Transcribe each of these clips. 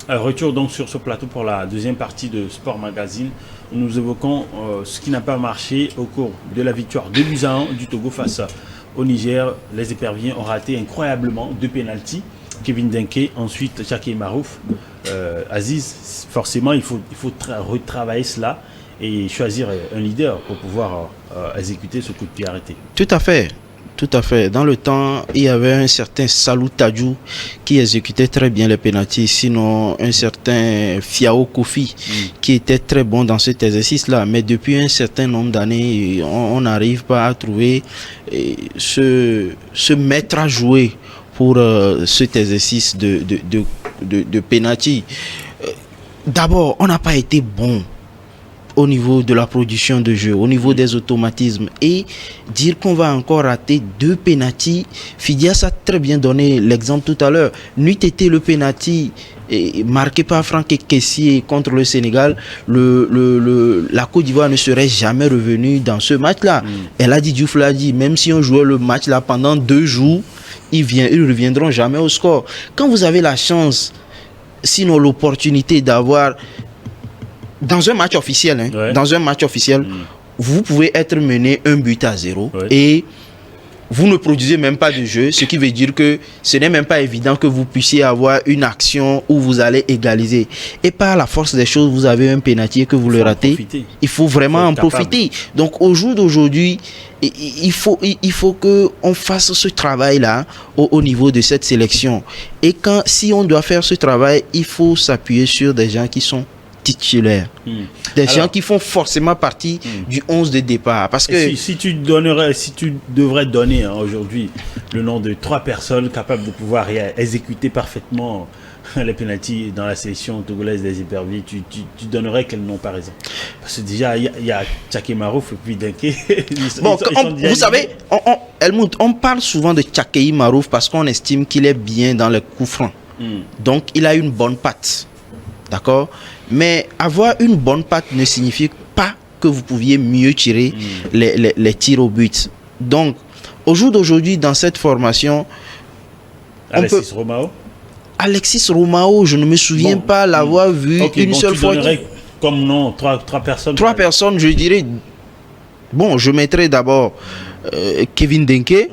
Retour donc sur ce plateau pour la deuxième partie de Sport Magazine. Nous évoquons ce qui n'a pas marché au cours de la victoire 2-1 du Togo face au Niger. Les éperviers ont raté incroyablement 2 pénaltys. Kevin Denke, ensuite Tchake Marouf. Aziz, forcément, il faut retravailler cela et choisir un leader pour pouvoir exécuter ce coup de pied arrêté. Tout à fait. Tout à fait. Dans le temps, il y avait un certain Salou Tadjou qui exécutait très bien les pénaltys. Sinon, un certain Fiao Kofi qui était très bon dans cet exercice-là. Mais depuis un certain nombre d'années, on n'arrive pas à trouver ce maître à jouer pour cet exercice de pénalty. D'abord, on n'a pas été bon au niveau de la production de jeu, au niveau des automatismes, et dire qu'on va encore rater 2 pénaltys. Fidias a très bien donné l'exemple tout à l'heure. N'eût été le pénalty marqué par Franck Kessié contre le Sénégal, la Côte d'Ivoire ne serait jamais revenue dans ce match-là. Elle a dit, Diouf l'a dit, même si on jouait le match là pendant 2 jours, ils ne reviendront jamais au score. Quand vous avez la chance, sinon l'opportunité d'avoir dans un match officiel, dans un match officiel, vous pouvez être mené 1-0 et vous ne produisez même pas de jeu, ce qui veut dire que ce n'est même pas évident que vous puissiez avoir une action où vous allez égaliser. Et par la force des choses, vous avez un pénalty que vous le ratez. Il faut vraiment en profiter. Donc au jour d'aujourd'hui, il faut qu'on fasse ce travail-là au niveau de cette sélection. Et si on doit faire ce travail, il faut s'appuyer sur des gens qui sont titulaires. Des gens qui font forcément partie du 11 de départ. Parce que si tu devrais donner aujourd'hui le nom de 3 personnes capables de pouvoir exécuter parfaitement les pénaltys dans la sélection togolaise des éperviers, tu donnerais quel nom par exemple? Parce que déjà, il y a Tchake Marouf et puis Denke. Vous savez, Helmut, on parle souvent de Tchake Marouf parce qu'on estime qu'il est bien dans les coups francs. Donc, il a une bonne patte. D'accord? Mais avoir une bonne patte ne signifie pas que vous pouviez mieux tirer les tirs au but. Donc, au jour d'aujourd'hui, dans cette formation, Alexis Romao, je ne me souviens pas l'avoir vu une seule fois. Comme nom, 3 personnes. 3 personnes, je dirais. Bon, je mettrais d'abord Kevin Denke,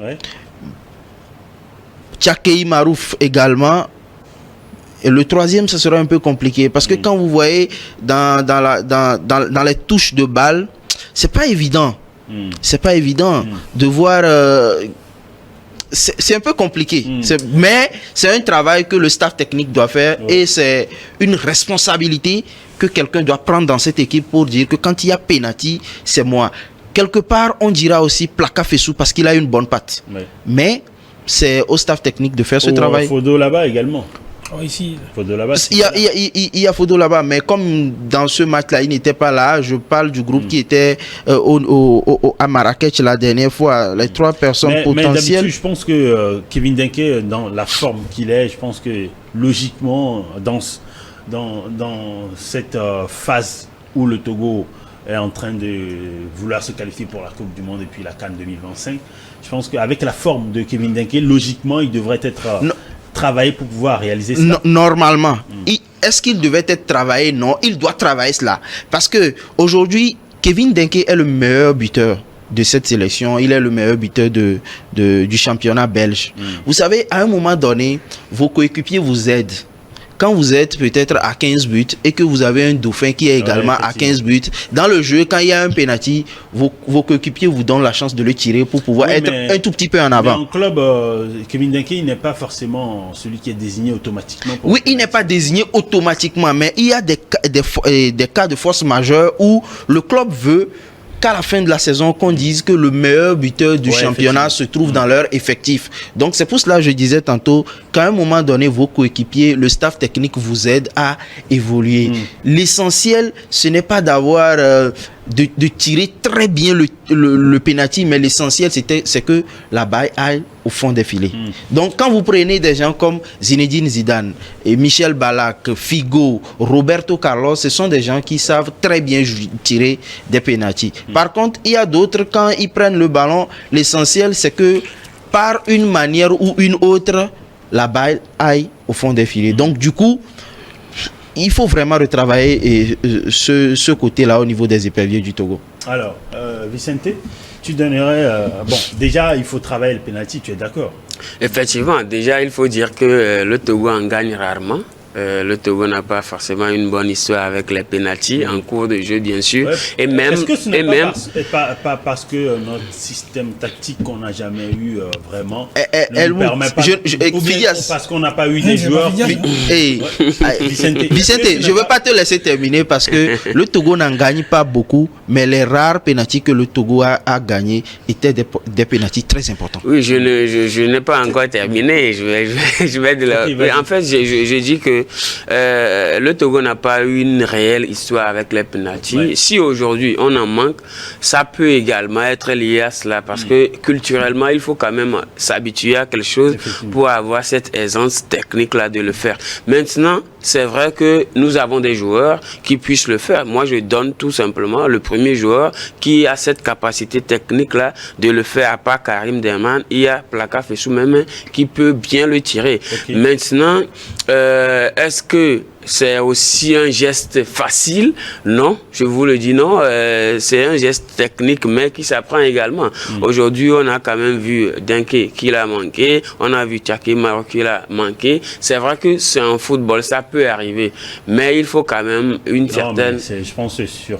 Tchake Marouf également. Et le 3e, ça sera un peu compliqué parce que quand vous voyez dans les touches de balle, c'est pas évident. C'est pas évident de voir. C'est un peu compliqué. Mais c'est un travail que le staff technique doit faire et c'est une responsabilité que quelqu'un doit prendre dans cette équipe pour dire que quand il y a penalty, c'est moi. Quelque part, on dira aussi Plaka Fessou parce qu'il a une bonne patte. Mais c'est au staff technique de faire ce travail. Fodo là-bas également. Ici. Il y a Fodo là-bas, mais comme dans ce match-là, il n'était pas là, je parle du groupe qui était à Marrakech la dernière fois, les 3 personnes potentielles. Mais je pense que Kevin Denke, dans la forme qu'il est, je pense que logiquement, dans cette phase où le Togo est en train de vouloir se qualifier pour la Coupe du Monde et puis la CAN 2025, je pense qu'avec la forme de Kevin Denke, logiquement, il devrait être... travailler pour pouvoir réaliser ça. Normalement. Est-ce qu'il devait être travaillé? Non, il doit travailler cela. Parce que aujourd'hui, Kevin Denke est le meilleur buteur de cette sélection. Il est le meilleur buteur du championnat belge. Vous savez, à un moment donné, vos coéquipiers vous aident. Quand vous êtes peut-être à 15 buts et que vous avez un dauphin qui est également à 15 buts, dans le jeu, quand il y a un penalty, vos coéquipiers vous donnent la chance de le tirer pour pouvoir être un tout petit peu en avant. Mais en club, Kevin Denke, il n'est pas forcément celui qui est désigné automatiquement. Oui, il n'est pas désigné automatiquement, mais il y a des cas de force majeure où le club veut qu'à la fin de la saison, qu'on dise que le meilleur buteur du championnat se trouve dans leur effectif. Donc, c'est pour cela que je disais tantôt qu'à un moment donné, vos coéquipiers, le staff technique vous aide à évoluer. L'essentiel, ce n'est pas d'avoir... de tirer très bien le penalty, mais l'essentiel c'est que la balle aille au fond des filets. Donc quand vous prenez des gens comme Zinedine Zidane, et Michel Ballack, Figo, Roberto Carlos, ce sont des gens qui savent très bien tirer des penaltys. Par contre, il y a d'autres, quand ils prennent le ballon, l'essentiel c'est que par une manière ou une autre, la balle aille au fond des filets. Donc du coup, il faut vraiment retravailler ce côté-là au niveau des éperviers du Togo. Alors, Vicente, tu donnerais... bon, déjà, il faut travailler le penalty, tu es d'accord? Effectivement, déjà, il faut dire que le Togo en gagne rarement. Le Togo n'a pas forcément une bonne histoire avec les pénaltys en cours de jeu, bien sûr. Ouais. Et même, est-ce que ce n'est pas parce que notre système tactique qu'on n'a jamais eu vraiment ne nous permet pas, ou bien parce qu'on n'a pas eu des joueurs Vicente, je ne veux pas te laisser terminer parce que le Togo n'en gagne pas beaucoup, mais les rares pénaltys que le Togo a gagné étaient des pénaltys très importants. Oui, je n'ai pas encore terminé. Je vais de la... En fait, je dis que le Togo n'a pas eu une réelle histoire avec les pénaltys. Ouais. Si aujourd'hui on en manque, ça peut également être lié à cela parce que culturellement, il faut quand même s'habituer à quelque chose pour avoir cette aisance technique-là de le faire. Maintenant, c'est vrai que nous avons des joueurs qui puissent le faire. Moi, je donne tout simplement le premier joueur qui a cette capacité technique-là de le faire. À part Karim Derman, il y a Plaka Fessou même qui peut bien le tirer. Okay. Maintenant, est-ce que c'est aussi un geste facile? Non, je vous le dis non. C'est un geste technique, mais qui s'apprend également. Aujourd'hui, on a quand même vu Denke qui l'a manqué. On a vu Tchaki Maro qui l'a manqué. C'est vrai que c'est un football, ça peut arriver. Mais il faut quand même une certaine... Je pense que sur...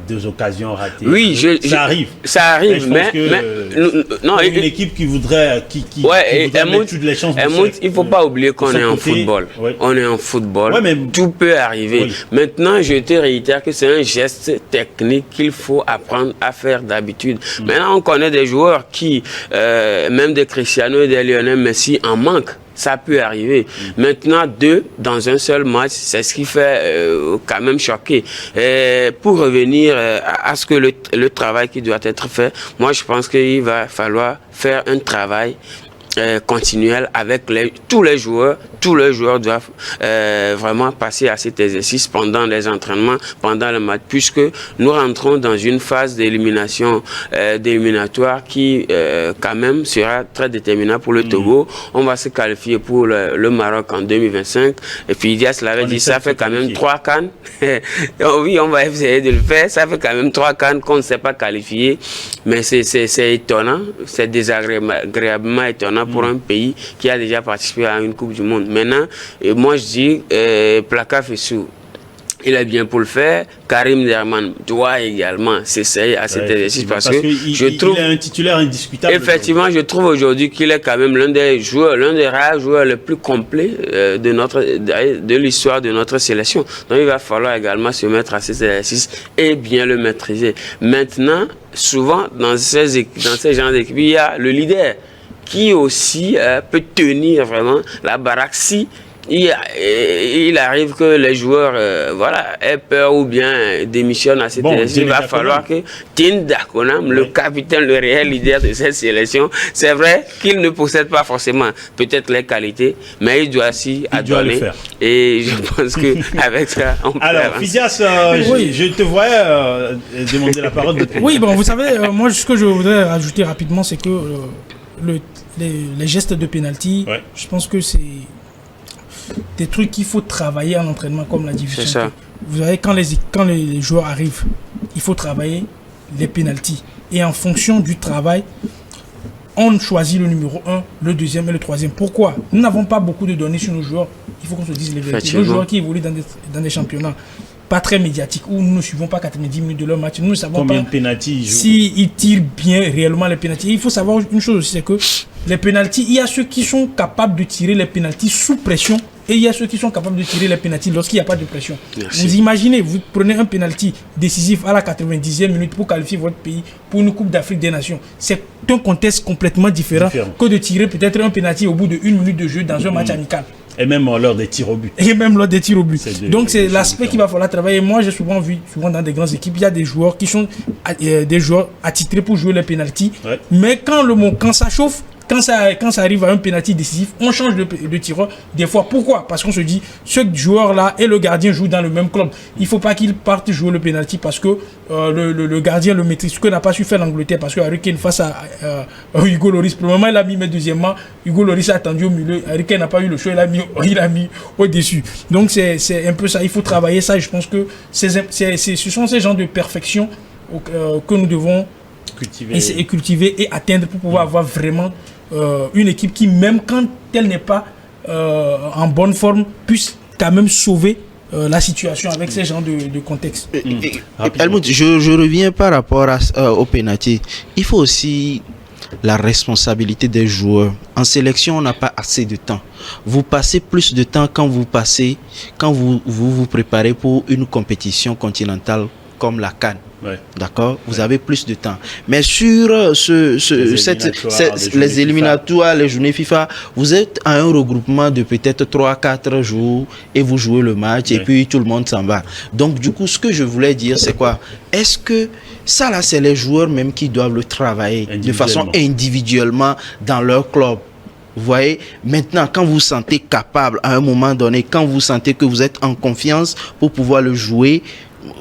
2 occasions ratées. Oui, ça arrive. Ça arrive, mais non, une équipe qui voudrait, mettre toutes les chances. Il ne faut pas oublier qu'on est en football. Oui. On est en football. Ouais, mais tout peut arriver. Oui. Maintenant, je te réitère que c'est un geste technique qu'il faut apprendre à faire d'habitude. Maintenant, on connaît des joueurs qui, même des Cristiano et des Lionel Messi, en manquent. Ça peut arriver. Maintenant, 2 dans un seul match, c'est ce qui fait quand même choquer. Et pour revenir à ce que le travail qui doit être fait, moi je pense qu'il va falloir faire un travail continuel avec tous les joueurs. Tous les joueurs doivent vraiment passer à cet exercice pendant les entraînements, pendant le match, puisque nous rentrons dans une phase d'élimination, d'éliminatoire qui quand même sera très déterminante pour le Togo. On va se qualifier pour le Maroc en 2025. Et puis Dias l'avait dit, ça fait quand même 3 CAN. Oui, on va essayer de le faire. Ça fait quand même 3 CAN qu'on ne s'est pas qualifié. Mais c'est étonnant, c'est désagréablement étonnant pour un pays qui a déjà participé à une Coupe du Monde. Maintenant, moi je dis, Plaka Fessou, il est bien pour le faire. Karim Derman doit également s'essayer à cet exercice parce que je trouve... Il est un titulaire indiscutable. Effectivement, je trouve aujourd'hui qu'il est quand même l'un des rares joueurs les plus complets de l'histoire de notre sélection. Donc il va falloir également se mettre à cet exercice et bien le maîtriser. Maintenant, souvent, dans ces genres d'équipes, il y a le leader qui aussi peut tenir vraiment la baraque si il arrive que les joueurs aient peur ou bien démissionnent à cet exercice. Il va falloir que Tinda Konam, le capitaine, le réel leader de cette sélection, c'est vrai qu'il ne possède pas forcément peut-être les qualités, mais il doit aussi adonner. Et je pense qu'avec ça, on peut Alors, Fidias, je te voyais demander la parole. Oui, bon, vous savez, moi, ce que je voudrais ajouter rapidement, c'est que les gestes de pénalty, je pense que c'est des trucs qu'il faut travailler en entraînement, comme l'a dit Vicente. Vous savez, quand les joueurs arrivent, il faut travailler les pénaltys. Et en fonction du travail, on choisit le numéro 1, le deuxième et le troisième. Pourquoi? Nous n'avons pas beaucoup de données sur nos joueurs. Il faut qu'on se dise les vérités. Nos joueurs qui évoluent dans des championnats pas très médiatiques, où nous ne suivons pas 90 minutes de leur match. Nous ne savons combien pas de pénaltys s'ils tirent bien réellement les pénaltys. Il faut savoir une chose aussi, c'est que les pénaltys, il y a ceux qui sont capables de tirer les pénaltys sous pression et il y a ceux qui sont capables de tirer les pénaltys lorsqu'il n'y a pas de pression. Merci. Vous imaginez, vous prenez un pénalty décisif à la 90e minute pour qualifier votre pays pour une Coupe d'Afrique des Nations. C'est un contexte complètement différent que de tirer peut-être un pénalty au bout de 1 minute de jeu dans un match amical. Et même lors des tirs au but. Donc c'est l'aspect qu'il va falloir travailler. Moi j'ai souvent vu dans des grandes équipes, il y a des joueurs qui sont des joueurs attitrés pour jouer les pénaltys. Mais quand ça chauffe, quand ça arrive à un penalty décisif, on change de tireur. Des fois, pourquoi? Parce qu'on se dit, ce joueur-là et le gardien jouent dans le même club. Il ne faut pas qu'ils partent jouer le penalty parce que le gardien le maîtrise. Ce que n'a pas su faire l'Angleterre, parce que Harry Kane face à Hugo Lloris, pour le moment, il a mis, mais deuxièmement, Hugo Lloris a attendu au milieu. Harry Kane n'a pas eu le choix, il a mis au-dessus. Donc, c'est un peu ça. Il faut travailler ça. Et je pense que ce sont ces genres de perfection que nous devons cultiver et atteindre pour pouvoir avoir vraiment une équipe qui, même quand elle n'est pas en bonne forme, puisse quand même sauver la situation avec ces genres de contexte. Helmut, je reviens par rapport au penalty. Il faut aussi la responsabilité des joueurs. En sélection, on n'a pas assez de temps. Vous passez plus de temps quand vous préparez pour une compétition continentale comme la CAN. Ouais. D'accord, vous avez plus de temps. Mais sur les éliminatoires, les journées FIFA, vous êtes à un regroupement de peut-être 3-4 jours et vous jouez le match et puis tout le monde s'en va. Donc du coup, ce que je voulais dire, c'est quoi? Est-ce que ça là, c'est les joueurs même qui doivent le travailler de façon individuellement dans leur club? Vous voyez, maintenant, quand vous vous sentez capable à un moment donné, quand vous sentez que vous êtes en confiance pour pouvoir le jouer,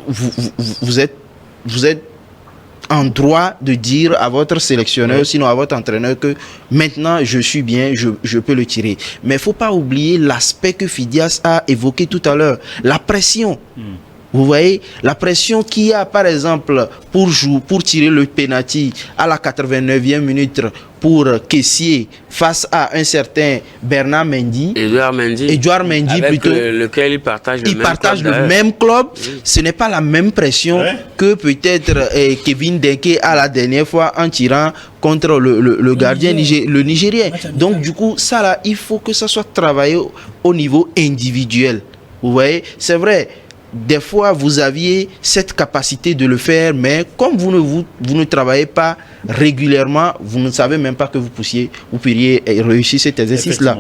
vous êtes en droit de dire à votre sélectionneur, sinon à votre entraîneur, que maintenant je suis bien, je peux le tirer. Mais il ne faut pas oublier l'aspect que Fidias a évoqué tout à l'heure, la pression. Vous voyez, la pression qu'il y a, par exemple, pour tirer le penalty à la 89e minute pour Kessié face à un certain Bernard Mendy. Edouard Mendy avec plutôt. Lequel il partage le même club. Ce n'est pas la même pression que peut-être Kevin Denke à la dernière fois en tirant contre le gardien le Nigérien. Donc du coup, ça là, il faut que ça soit travaillé au niveau individuel. Vous voyez, c'est vrai. Des fois, vous aviez cette capacité de le faire, mais comme vous ne travaillez pas régulièrement, vous ne savez même pas que vous pourriez réussir cet exercice-là.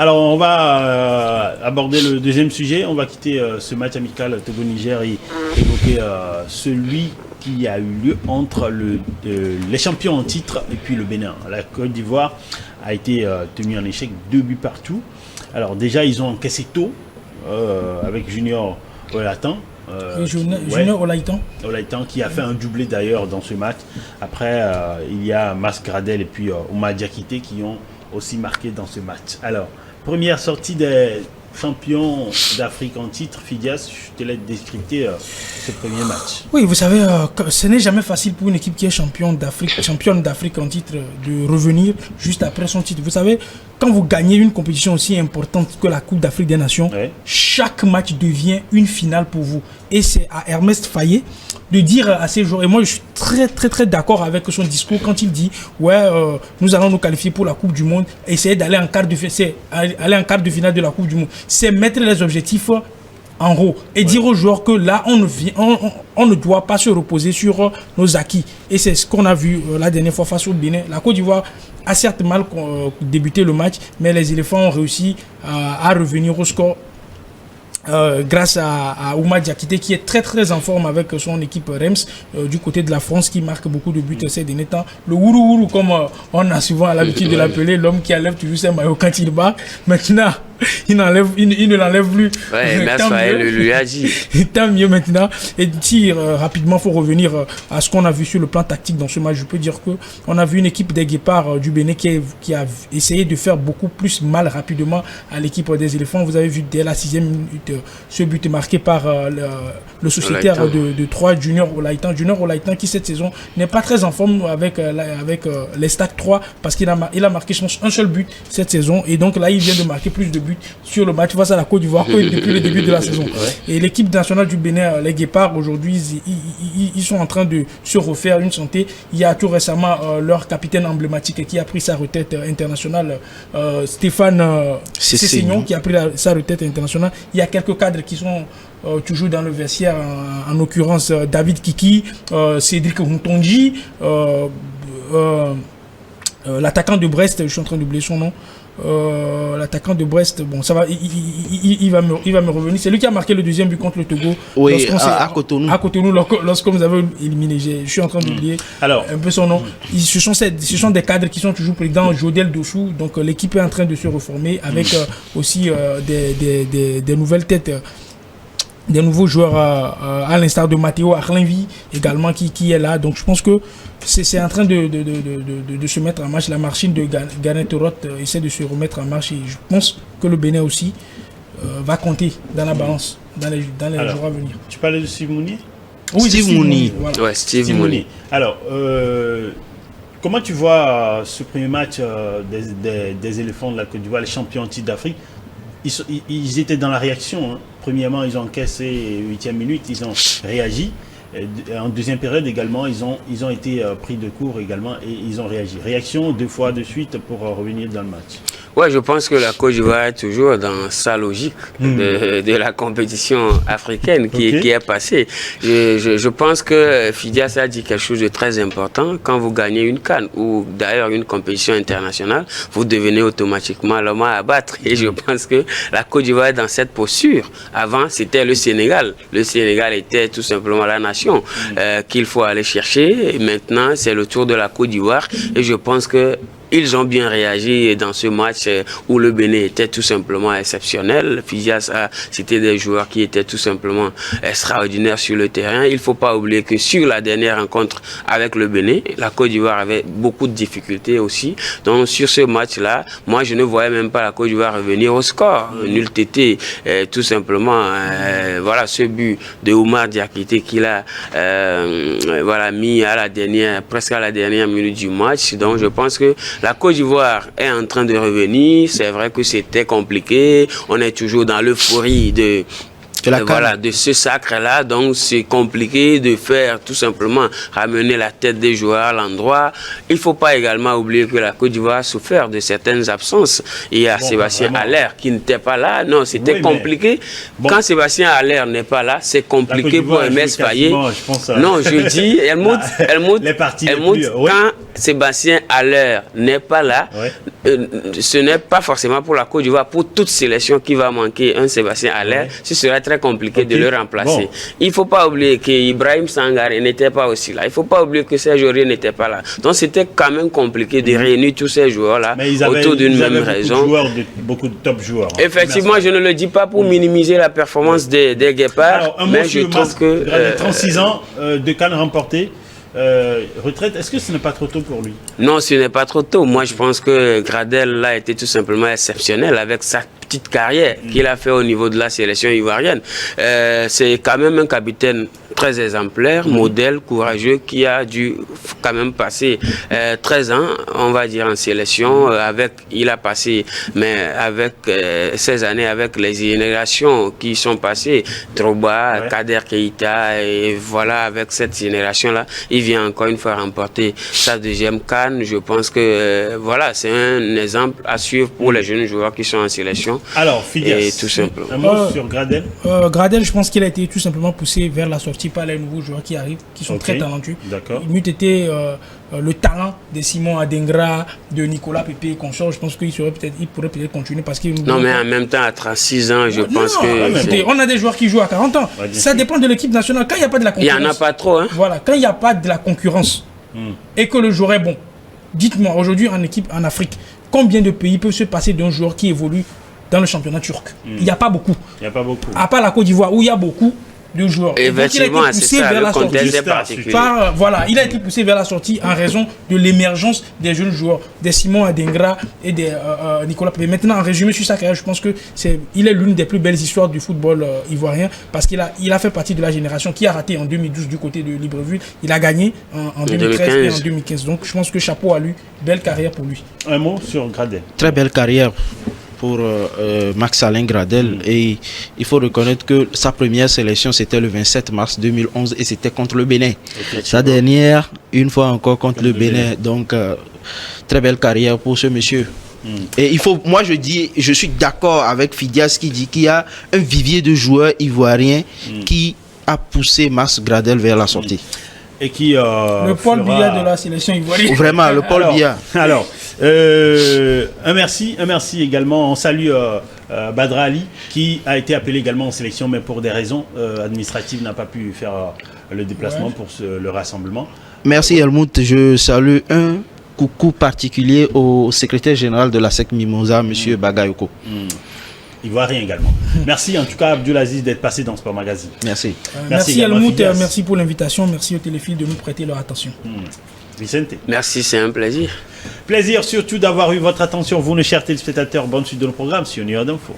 Alors, on va aborder le deuxième sujet. On va quitter ce match amical Togo-Niger et évoquer celui qui a eu lieu entre les champions en titre et puis le Bénin. La Côte d'Ivoire a été tenue en échec, 2 buts partout. Alors déjà, ils ont encaissé tôt avec Junior Olaitan. Junior Olaitan qui a fait un doublé d'ailleurs dans ce match. Après, il y a Mas Gradel et puis Oumar Diakité qui ont aussi marqué dans ce match. Alors, première sortie des champions d'Afrique en titre, Fidias, je te laisse décrypter ce premier match. Oui, vous savez, ce n'est jamais facile pour une équipe qui est championne d'Afrique en titre de revenir juste après son titre. Vous savez, quand vous gagnez une compétition aussi importante que la Coupe d'Afrique des Nations, chaque match devient une finale pour vous. Et c'est à Ernest Faye de dire à ces joueurs, et moi je suis très d'accord avec son discours quand il dit nous allons nous qualifier pour la Coupe du Monde, essayer d'aller en quart de finale de la Coupe du Monde. C'est mettre les objectifs en haut et dire aux joueurs que là on ne doit pas se reposer sur nos acquis. Et c'est ce qu'on a vu la dernière fois face au Bénin. La Côte d'Ivoire a certes mal débuté le match, mais les éléphants ont réussi à revenir au score grâce à Oumar Diakité qui est très en forme avec son équipe Reims du côté de la France, qui marque beaucoup de buts ces derniers temps. Le Wourou comme on a souvent l'habitude de l'appeler, l'homme qui enlève toujours ses maillots quand il bat. Maintenant, il ne l'enlève plus. Lui a dit. Tant mieux maintenant. Et si rapidement, il faut revenir à ce qu'on a vu sur le plan tactique dans ce match. Je peux dire qu'on a vu une équipe des Guépards du Bénin qui a essayé de faire beaucoup plus mal rapidement à l'équipe des éléphants. Vous avez vu dès la 6e minute ce but marqué par le sociétaire de 3, Junior Olaitan. Junior Olaitan qui cette saison n'est pas très en forme avec les Stades 3 parce qu'il a marqué un seul but cette saison. Et donc là, il vient de marquer plus de buts sur le match face à la Côte d'Ivoire que depuis le début de la saison. Et l'équipe nationale du Bénin, les Guépards, aujourd'hui, ils sont en train de se refaire une santé. Il y a tout récemment leur capitaine emblématique qui a pris sa retraite internationale, Stéphane Sessignon, qui a pris sa retraite internationale. Il y a quelques cadres qui sont toujours dans le vestiaire, en l'occurrence David Kiki, Cédric Ntonji, l'attaquant de Brest, je suis en train d'oublier son nom. l'attaquant de Brest, bon, ça va, il va me revenir. C'est lui qui a marqué le deuxième but contre le Togo. Oui, à Cotonou. À Cotonou, lorsque nous avons éliminé. Je suis en train d'oublier un peu son nom. Ce sont des cadres qui sont toujours présents. Jodel Dossou. Donc l'équipe est en train de se reformer avec aussi des nouvelles têtes. Des nouveaux joueurs à l'instar de Matteo Arlenvi également qui est là. Donc je pense que c'est en train de se mettre en marche. La machine de Gareth Roth essaie de se remettre en marche et je pense que le Bénin aussi va compter dans la balance dans les jours à venir. Tu parlais de Steve Mounier? Oui, Steve Mounier. Voilà. Ouais, Steve Mounier. Alors, comment tu vois ce premier match des éléphants de la Côte d'Ivoire, les champions en titre d'Afrique? Ils étaient dans la réaction. Hein. Premièrement, ils ont encaissé 8e minute, ils ont réagi. En deuxième période également, ils ont été pris de court également et ils ont réagi. Réaction 2 fois de suite pour revenir dans le match. Ouais, je pense que la Côte d'Ivoire est toujours dans sa logique de la compétition africaine qui est passée. Je pense que Fidias a dit quelque chose de très important. Quand vous gagnez une CAN ou d'ailleurs une compétition internationale, vous devenez automatiquement l'homme à abattre. Et je pense que la Côte d'Ivoire est dans cette posture. Avant, c'était le Sénégal. Le Sénégal était tout simplement la nation qu'il faut aller chercher. Et maintenant, c'est le tour de la Côte d'Ivoire. Et je pense que ils ont bien réagi dans ce match où le Bénin était tout simplement exceptionnel. Fidias a cité des joueurs qui étaient tout simplement extraordinaires sur le terrain. Il ne faut pas oublier que sur la dernière rencontre avec le Bénin, la Côte d'Ivoire avait beaucoup de difficultés aussi. Donc sur ce match-là, moi je ne voyais même pas la Côte d'Ivoire revenir au score. Nul tété, tout simplement, voilà ce but de Oumar Diakité qu'il a mis à la dernière, presque à la dernière minute du match. Donc je pense que la Côte d'Ivoire est en train de revenir. C'est vrai que c'était compliqué. On est toujours dans l'euphorie de ce sacre-là. Donc, c'est compliqué de faire tout simplement ramener la tête des joueurs à l'endroit. Il ne faut pas également oublier que la Côte d'Ivoire a souffert de certaines absences. Il y a Sébastien Haller qui n'était pas là. Non, c'était compliqué. Quand Sébastien Haller n'est pas là, c'est compliqué pour MS Faye. Non, je dis, Helmut, quand Sébastien Haller n'est pas là, ce n'est pas forcément pour la Côte d'Ivoire, pour toute sélection qui va manquer un Sébastien Haller, ce serait très compliqué de le remplacer. Il ne faut pas oublier qu'Ibrahim Sangaré n'était pas aussi là. Il ne faut pas oublier que Serge Aurier n'était pas là. Donc c'était quand même compliqué de réunir tous ces joueurs-là autour d'une même raison. Beaucoup de top joueurs. Effectivement, je ne le dis pas pour minimiser la performance des Guépards, mais je trouve que... 36 ans de CAN remporté. Retraite, est-ce que ce n'est pas trop tôt pour lui? Non, ce n'est pas trop tôt. Moi, je pense que Gradel a été tout simplement exceptionnel avec sa petite carrière qu'il a fait au niveau de la sélection ivoirienne. C'est quand même un capitaine très exemplaire, modèle, courageux, qui a dû quand même passer 13 ans, on va dire, en sélection. Il a passé, mais avec 16 années, avec les générations qui sont passées, Drogba, Kader Keïta, et voilà, avec cette génération-là, il vient encore une fois remporter sa deuxième CAN. Je pense que voilà, c'est un exemple à suivre pour les jeunes joueurs qui sont en sélection. Alors, Fidias, tout simplement. Un mot sur Gradel. Gradel, je pense qu'il a été tout simplement poussé vers la sortie par les nouveaux joueurs qui arrivent, qui sont très talentueux. Il m'eût été le talent de Simon Adengra, de Nicolas Pépé et consorts. Je pense qu'il pourrait peut-être continuer parce qu'il... Non, mais en même temps, à 36 ans, je pense que... On a des joueurs qui jouent à 40 ans. Ça dépend de l'équipe nationale. Quand il n'y a pas de la concurrence... Il n'y en a pas trop, hein. Voilà, quand il n'y a pas de la concurrence et que le joueur est bon, dites-moi, aujourd'hui en équipe en Afrique, combien de pays peuvent se passer d'un joueur qui évolue dans le championnat turc? Il n'y a pas beaucoup. À part la Côte d'Ivoire où il y a beaucoup de joueurs. Effectivement, c'est ça, le contexte est particulier. Il a été poussé vers la sortie en raison de l'émergence des jeunes joueurs, des Simon Adengra et des Nicolas Pépé. Maintenant, en résumé sur sa carrière, je pense qu'il est l'une des plus belles histoires du football ivoirien parce qu'il a fait partie de la génération qui a raté en 2012 du côté de Libreville. Il a gagné en 2013 et en 2015. Donc, je pense que chapeau à lui. Belle carrière pour lui. Un mot sur Gradel. Très belle carrière pour Max-Alain Gradel et il faut reconnaître que sa première sélection c'était le 27 mars 2011 et c'était contre le Bénin. Sa dernière, une fois encore contre le Bénin. Donc très belle carrière pour ce monsieur. Et moi je suis d'accord avec Fidias qui dit qu'il y a un vivier de joueurs ivoiriens qui a poussé Max Gradel vers la sortie. Et qui le Paul Biya de la sélection ivoirienne. Vraiment, le Paul Biya. Alors, Un merci également. On salue Badra Ali qui a été appelé également en sélection, mais pour des raisons administratives n'a pas pu faire le déplacement pour le rassemblement. Merci Helmut. Je salue un coucou particulier au secrétaire général de la SEC Mimosa, M. Bagayoko. Ivoirien également. Merci en tout cas Abdulaziz d'être passé dans Sport Magazine. Merci. Merci Helmut, merci pour l'invitation, merci aux téléphiles de nous prêter leur attention. Vicente. Merci, c'est un plaisir. Plaisir surtout d'avoir eu votre attention, vous, nos chers téléspectateurs. Bonne suite de nos programmes sur New York Info.